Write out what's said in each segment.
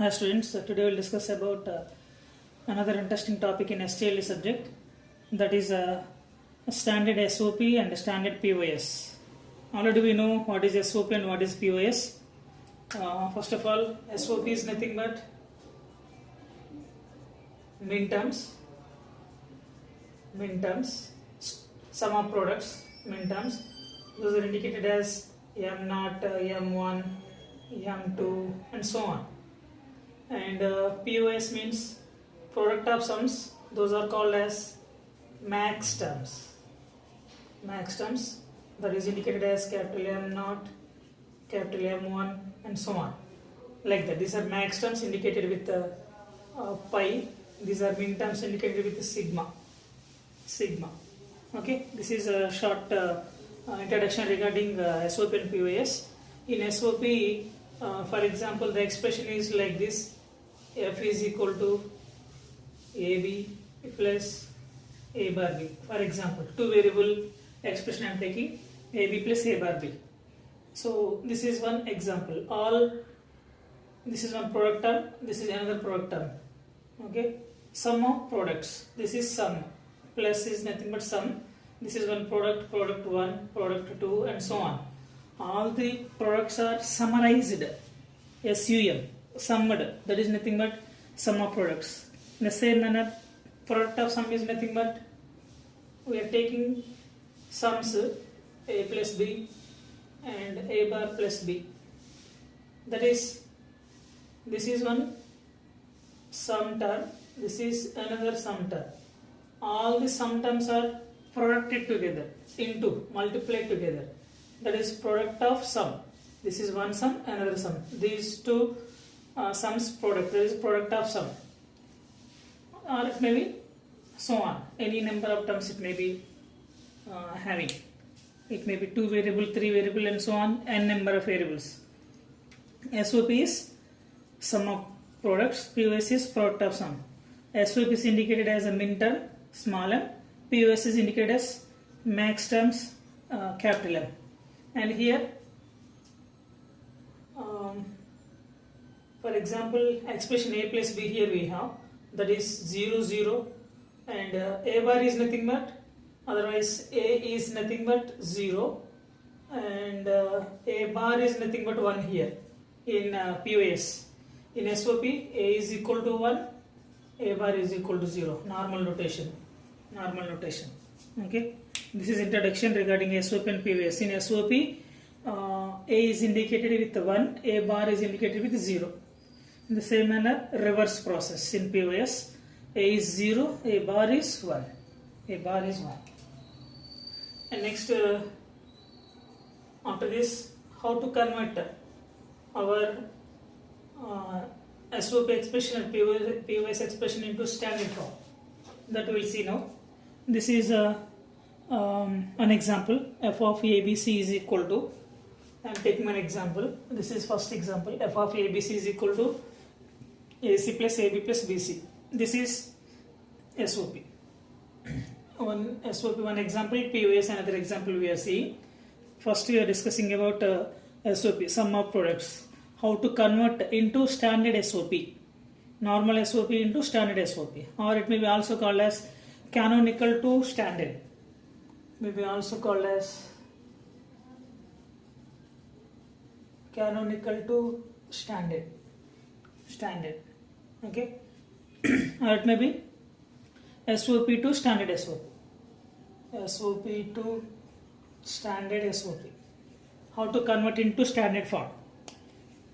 Hi students, today we'll discuss about another interesting topic in STLE subject, that is standard SOP and standard POS. Already we know what is SOP and what is POS. First of all, SOP is nothing but min terms, sum of products, min terms. Those are indicated as M0, M1, M2 and so on. And POS means product of sums. Those are called as max terms. Max terms, that is indicated as capital M0, capital M1 and so on. Like that. These are max terms indicated with pi. These are min terms indicated with sigma. Okay, this is a short introduction regarding SOP and POS. In SOP, for example, the expression is like this: F is equal to AB plus A bar B. For example, two variable expression I am taking, AB plus A bar B. So this is one example. This is one product term, this is another product term. Okay, sum of products. This is sum. Plus is nothing but sum. This is one product, product 1, product 2 and so on. All the products are summarized. SUM, summed, that is nothing but sum of products. In the same manner, product of sum is nothing but we are taking sums A plus B and A bar plus B. That is, this is one sum term, this is another sum term. All the sum terms are produced together, multiplied together. That is product of sum. This is one sum, another sum. These two sums product. That is product of sum. Or it may be so on. Any number of terms it may be having. It may be 2 variable, 3 variable and so on, n number of variables. SOP is sum of products. POS is product of sum. SOP is indicated as a min term, small m. POS is indicated as max terms, capital M. And here, for example, expression A plus B here we have, that is 0, 0 and A bar is nothing but, otherwise A is nothing but 0 and A bar is nothing but 1 here in POS. In SOP, A is equal to 1, A bar is equal to 0, normal notation. Okay, this is introduction regarding SOP and POS. In SOP, A is indicated with 1, A bar is indicated with 0. In the same manner, reverse process in POS, A is 0, A bar is 1. And next, after this, how to convert our SOP expression and POS expression into standard form. That we will see now. This is an example. F of ABC is equal to, I am taking an example. This is first example. F of ABC is equal to AC plus AB plus BC. This is SOP. One SOP, one example. POS, another example we are seeing. First we are discussing about SOP, sum of products. How to convert into standard SOP. Normal SOP into standard SOP. Or it may be also called as canonical to standard. May be also called as canonical to standard. Okay. Or it may be SOP to standard SOP. SOP to standard SOP. How to convert into standard form.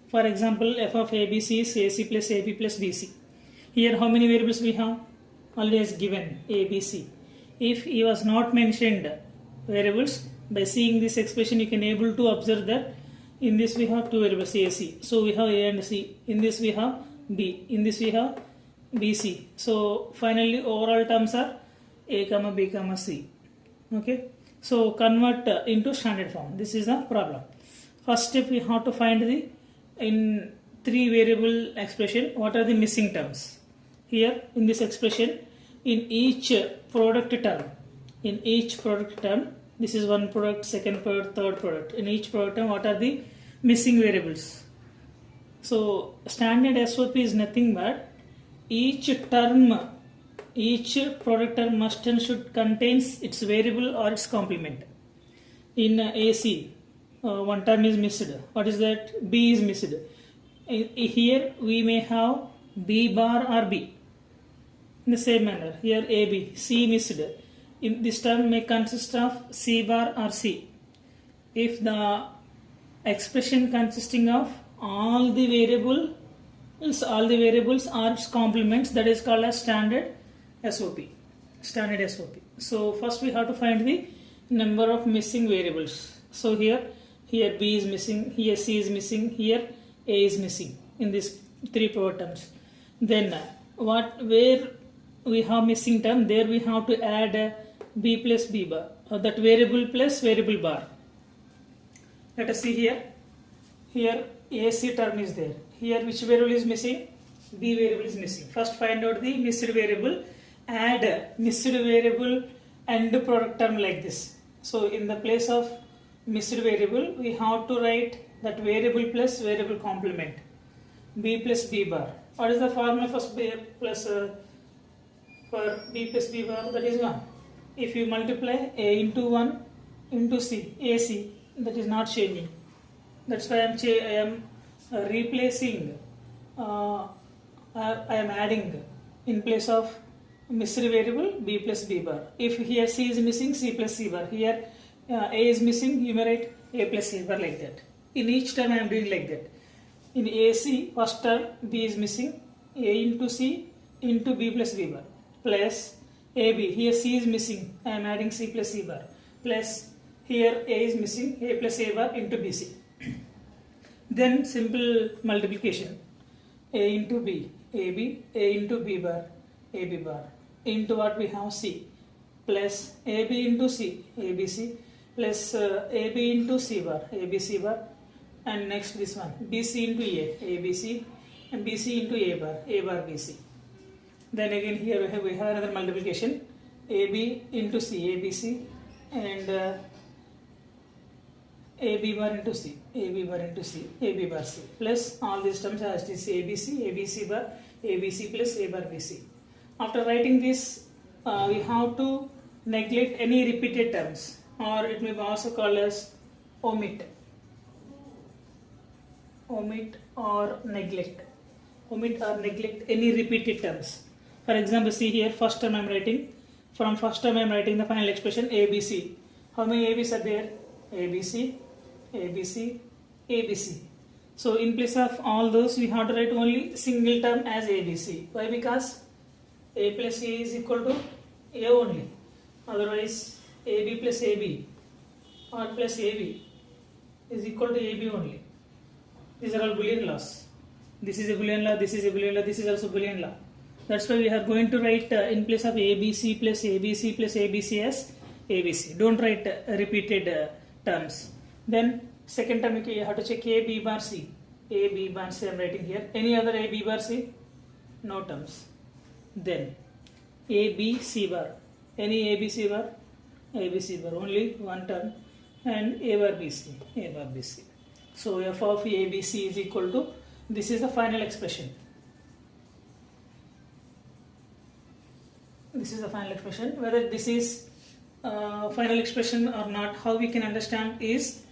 For example, F of ABC is AC plus AB plus BC. Here how many variables we have? Always given ABC. If he was not mentioned variables, by seeing this expression you can able to observe that in this we have two variables AC. So we have A and C. In this we have B. In this we have BC. So finally overall terms are A, B, C. Okay. So convert into standard form. This is the problem. First step we have to find the in 3 variable expression what are the missing terms. Here in this expression, in each product term, this is one product, second product, third product. In each product term, what are the missing variables? So standard SOP is nothing but each term, each product term must and should contains its variable or its complement. In AC, one term is missed. What is that? B is missed. Here we may have B bar or B. In the same manner, here AB, C missed. In this term may consist of C bar or C. If the expression consisting of all the variables are its complements, that is called as standard SOP. Standard SOP. So first we have to find the number of missing variables. So here B is missing, here C is missing, here A is missing in these three pivot terms. Then where we have missing term, there we have to add B plus B bar, that variable plus variable bar. Let us see here. Here AC term is there. Here which variable is missing? B variable is missing. First find out the missed variable, add missed variable and product term like this. So in the place of missed variable, we have to write that variable plus variable complement, B plus B bar. What is the formula for B plus B bar? That is 1. If you multiply A into 1 into C, AC, that is not changing. That's why I am replacing, I am adding in place of missed variable B plus B bar. If here C is missing, C plus C bar. Here A is missing, you may write A plus C bar like that. In each term I am doing like that. In AC, first term B is missing, A into C into B plus B bar, plus AB. Here C is missing, I am adding C plus C bar, plus here A is missing, A plus A bar into BC. Then simple multiplication, A into B, AB, A into B bar, AB bar, into what we have C, plus AB into C, ABC, plus AB into C bar, ABC bar, and next this one, BC into A, ABC, and BC into A bar, BC. Then again here we have another multiplication, AB into C, ABC, and AB bar into C, AB bar into C, AB bar C, plus all these terms as this ABC, ABC bar, ABC plus A bar BC. After writing this, we have to neglect any repeated terms, or it may be also called as omit. Omit or neglect. Omit or neglect any repeated terms. For example, see here, first term I am writing. From first term I am writing the final expression ABC. How many ABs are there? ABC, ABC, ABC. So in place of all those, we have to write only single term as ABC. Why? Because A plus A is equal to A only. Otherwise, AB plus AB or plus AB is equal to AB only. These are all Boolean laws. This is a Boolean law, this is a Boolean law, this is also Boolean law. That's why we are going to write in place of ABC plus ABC plus ABC as ABC. Don't write repeated terms. Then second term you have to check A, B bar, C. A, B bar, C I am writing here. Any other A, B bar, C? No terms. Then A, B, C bar. Any A, B, C bar? A, B, C bar. Only one term. And A bar, B, C. A bar, B, C. So f of A, B, C is equal to, this is the final expression. This is the final expression. Whether this is final expression or not, how we can understand is,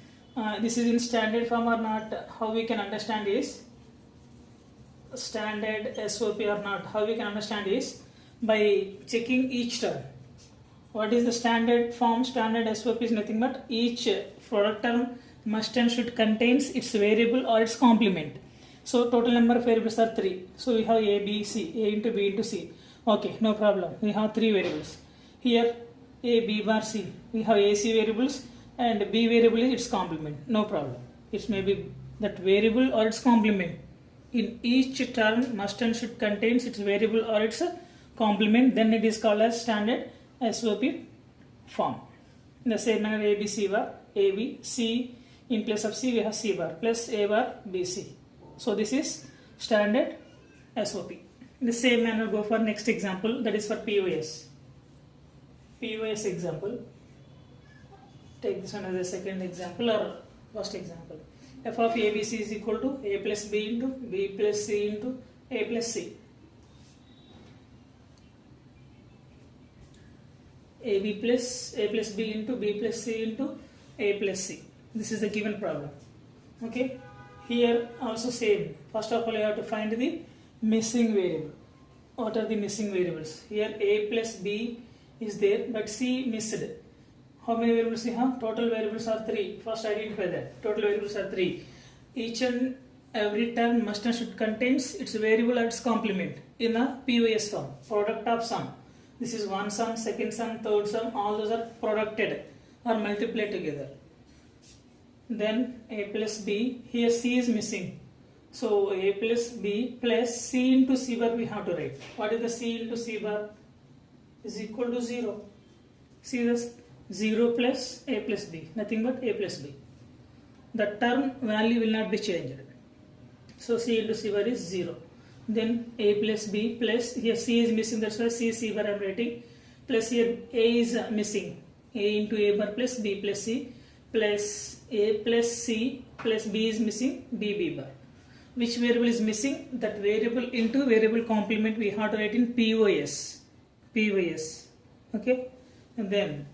this is in standard form or not, how we can understand is, standard SOP or not, how we can understand is by checking each term. What is the standard form? Standard SOP is nothing but each product term must and should contains its variable or its complement. So total number of variables are 3. So we have A, B, C, A into B into C. Okay, no problem. We have 3 variables. Here A, B bar, C. We have AC variables and B variable is its complement. No problem. It may be that variable or its complement. In each term must and should contains its variable or its complement. Then it is called as standard SOP form. In the same manner A, B, C bar, A, B, C. In place of C we have C bar plus A bar, B, C. So this is standard SOP. In the same manner go for next example, that is for POS. POS example. Take this one as a second example or first example. f of ABC is equal to a plus b into b plus c into a plus c. AB plus a plus b into b plus c into a plus c. This is the given problem. Okay. Here also same. First of all, you have to find the missing variable. What are the missing variables? Here a plus b is there, but c missed. How many variables we have? Total variables are 3. First identify that. Total variables are 3. Each and every term must and should contains its variable and its complement in a POS form. Product of sum. This is one sum, second sum, third sum. All those are producted or multiplied together. Then a plus b. Here c is missing. So a plus b plus c into c bar we have to write. What is the c into c bar? Is equal to 0. See this? 0 plus a plus b, nothing but a plus b. The term value will not be changed. So c into c bar is 0. Then a plus b plus, here c is missing, that's why c bar I am writing, plus here a is missing, a into a bar plus b plus c plus a plus c plus b is missing, b bar. Which variable is missing? That variable into variable complement we have to write in POS. Okay, and then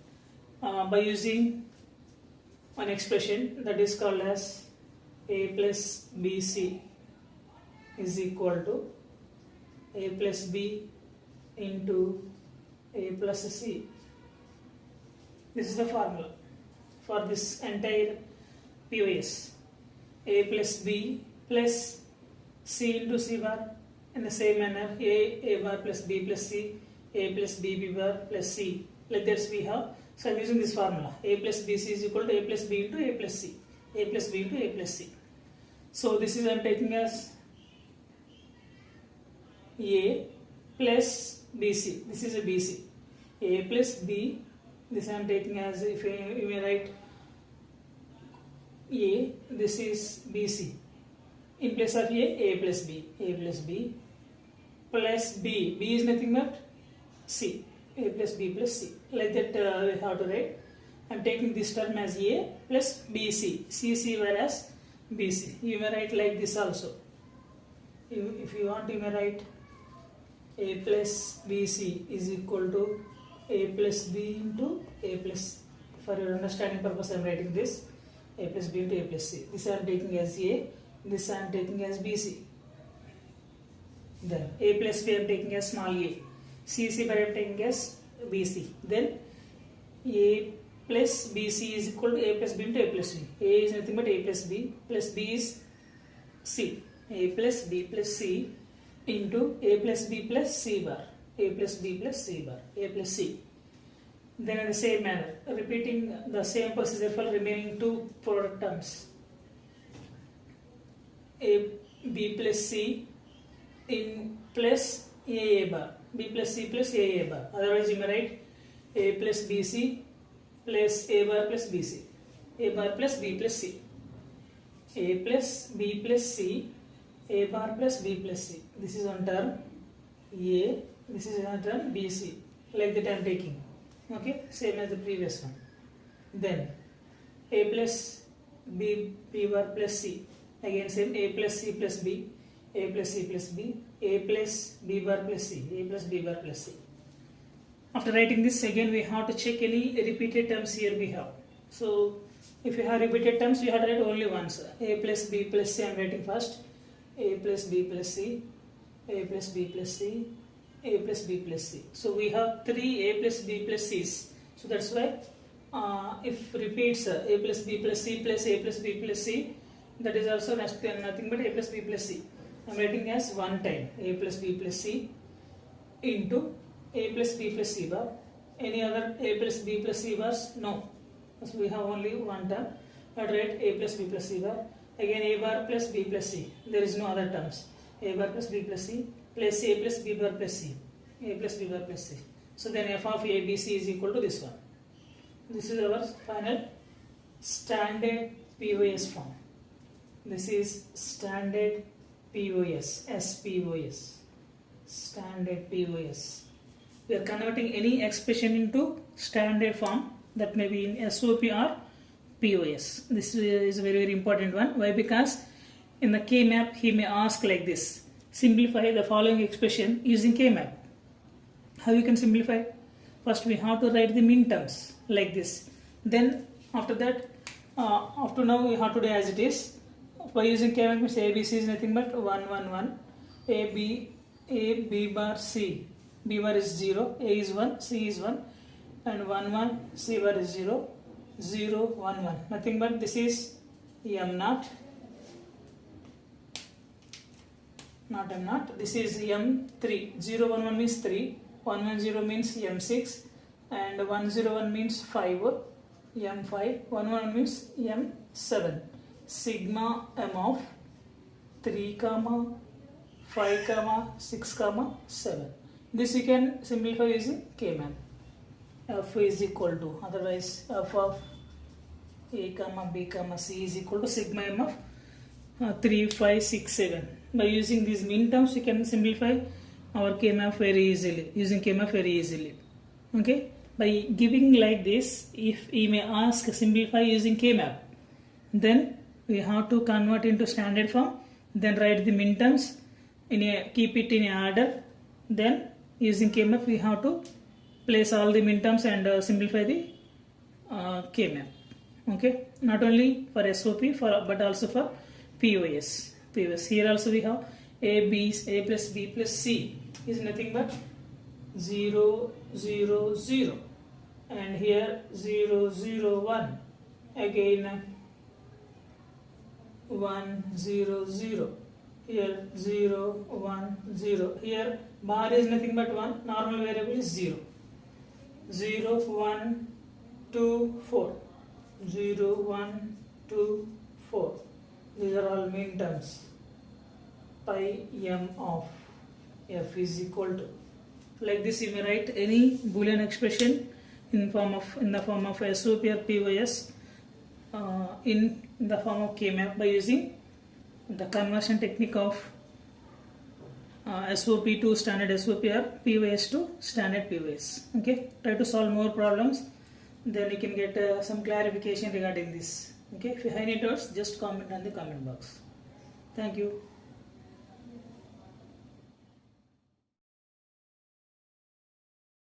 by using one expression that is called as a plus bc is equal to a plus b into a plus c. This is the formula for this entire POS. A plus b plus c into c bar. In the same manner, a bar plus b plus c, a plus b bar plus c. Like that we have. So I am using this formula. A plus bc is equal to a plus b into a plus c. A plus b into a plus c. So this is I am taking as a plus bc. This is a bc. A plus b. This I am taking as, if you may write a, this is bc. In place of a plus b. A plus b plus b. B is nothing but c. A plus b plus c. Like that we have to write. I am taking this term as a plus bc. C whereas bc. You may write like this also. If you want, you may write a plus bc is equal to a plus b into a plus. For your understanding purpose, I am writing this. A plus b into a plus c. This I am taking as a. This I am taking as bc. Then a plus b I am taking as small a. C bar I am taking as bc. Then a plus bc is equal to a plus b into a plus c. A is nothing but a plus b is c. A plus b plus c into a plus b plus c bar. A plus b plus c bar. A plus c. Then in the same manner, repeating the same procedure for remaining two product terms. A b plus c in plus a bar. B plus c plus a bar. Otherwise you may write a plus bc plus a bar plus bc. A bar plus b plus c. A plus b plus c. A bar plus b plus c. This is one term a. This is another term bc. Like that I am taking. Okay, same as the previous one. Then a plus b bar plus c. Again same, a plus c plus b. A plus c plus b. A plus b bar plus c. A plus b bar plus c. After writing this, again we have to check any repeated terms here we have. So if you have repeated terms, you have to write only once. A plus b plus c I am writing first. A plus b plus c. A plus b plus c. A plus b plus c. So we have 3 a plus b plus c's. So that's why if repeats a plus b plus c plus a plus b plus c, that is also nothing but a plus b plus c. I am writing as one time a plus b plus c into a plus b plus c bar. Any other a plus b plus c bars? No. So we have only one term. I write a plus b plus c bar. Again a bar plus b plus c. There is no other terms. A bar plus b plus c plus a plus b bar plus c. A plus b bar plus c. So then f of a b c is equal to this one. This is our final standard POS form. This is standard POS, SPOS, standard POS. We are converting any expression into standard form, that may be in SOP or POS. This is a very important one. Why? Because in the K-map he may ask like this: simplify the following expression using K-map. How you can simplify? First we have to write the min terms like this. Then after that, after now we have to do as it is. By using K-map means ABC is nothing but 1 1 1. B bar C. B bar is 0, A is 1, C is 1, and 1 1, C bar is 0, 0 1 1. Nothing but this is M naught, not M naught. This is M3. 0 1 1 means 3, 1 1 0 means M6, and 1 0 1 means 5, M5, 1 1 means M7. Sigma M of 3, 5, 6, 7. This you can simplify using K-map. F is equal to, otherwise f of A, B, C is equal to sigma M of 3, 5, 6, 7. By using these min terms, you can simplify our K-map very easily, using K-map very easily. Okay? By giving like this, if he may ask simplify using K-map, then we have to convert into standard form, then write the min terms, keep it in order, then using K-map we have to place all the min terms and simplify the K-map. Okay, not only for SOP but also for POS. Here also we have A plus B plus C is nothing but 0 0 0, and here 0 0 1, again 1 0 0, here 0 1 0, here bar is nothing but 1, normal variable is 0, 0 1 2 4, 0 1 2 4. These are all min terms. Pi M of F is equal to, like this you may write any Boolean expression in the form of SOP or POS in the form of K-map by using the conversion technique of SOP to standard SOP or POS to standard POS. Okay, try to solve more problems, then you can get some clarification regarding this. Okay, if you have any doubts, just comment on the comment box. Thank you.